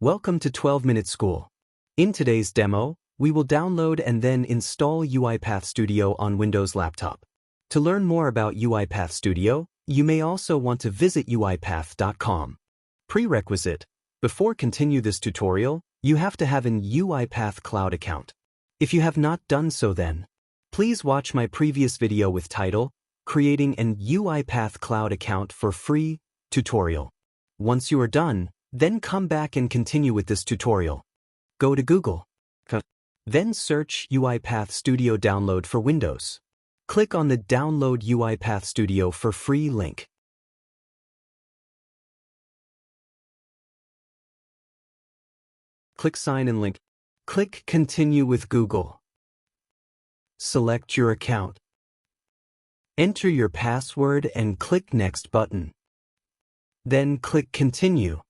Welcome to 12-Minute School. In today's demo, we will download and then install UiPath Studio on Windows laptop. To learn more about UiPath Studio, you may also want to visit UiPath.com. Prerequisite: before continue this tutorial, you have to have an UiPath Cloud account. If you have not done so then, please watch my previous video with title, Creating an UiPath Cloud Account for Free tutorial. Once you are done, then come back and continue with this tutorial. Go to Google. Then search UiPath Studio Download for Windows. Click on the Download UiPath Studio for Free link. Click Sign in link. Click Continue with Google. Select your account. Enter your password and click Next button. Then click Continue.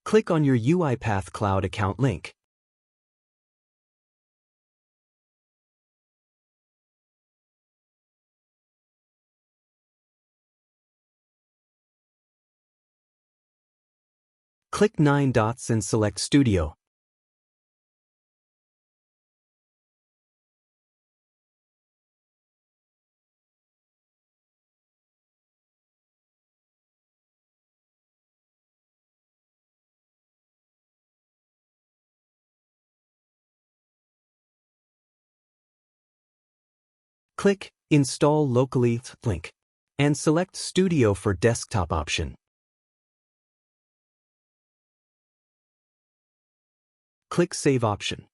Click on your UiPath Cloud account link. Click 9 dots and select Studio. Click Install Locally link and select Studio for Desktop option. Click Save option.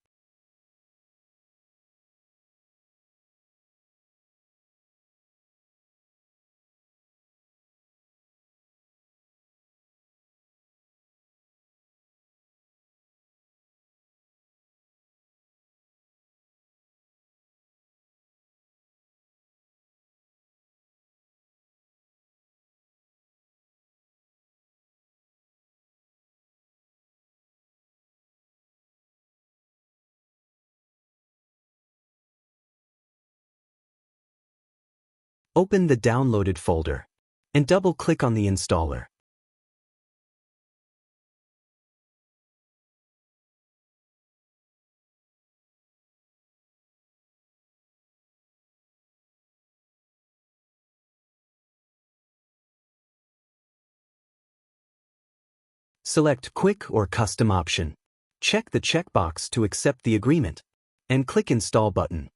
Open the downloaded folder and double-click on the installer. Select Quick or Custom option. Check the checkbox to accept the agreement, and click Install button.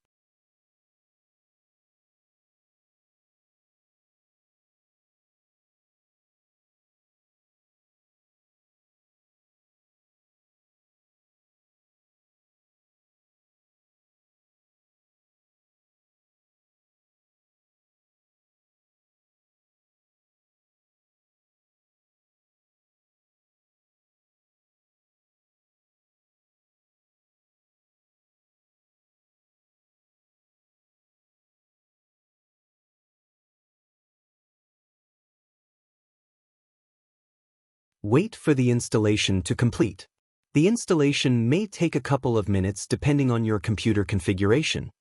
Wait for the installation to complete. The installation may take a couple of minutes depending on your computer configuration.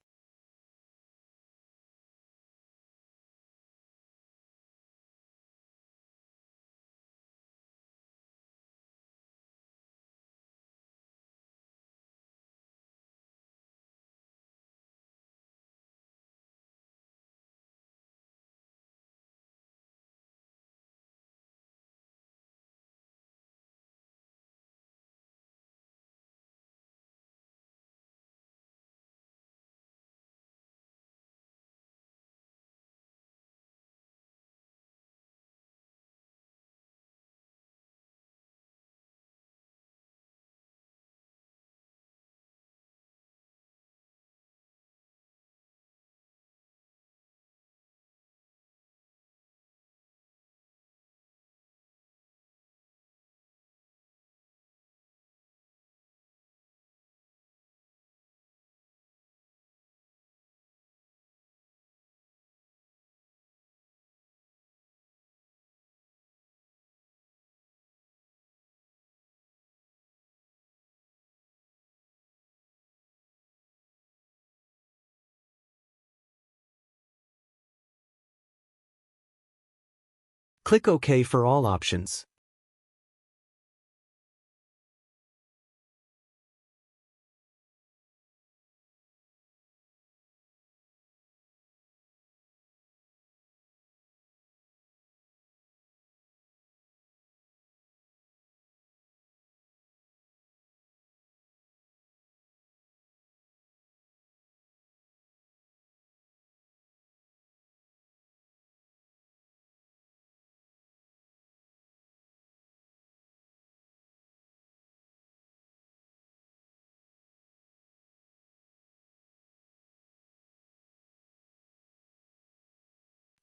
Click OK for all options.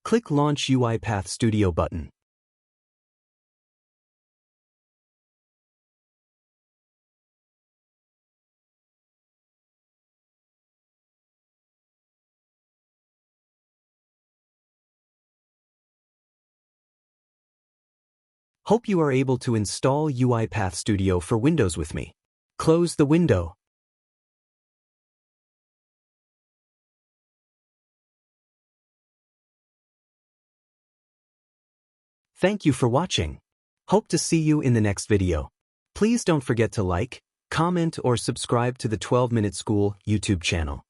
Click Launch UiPath Studio button. Hope you are able to install UiPath Studio for Windows with me. Close the window. Thank you for watching. Hope to see you in the next video. Please don't forget to like, comment or subscribe to the 12-Minute School YouTube channel.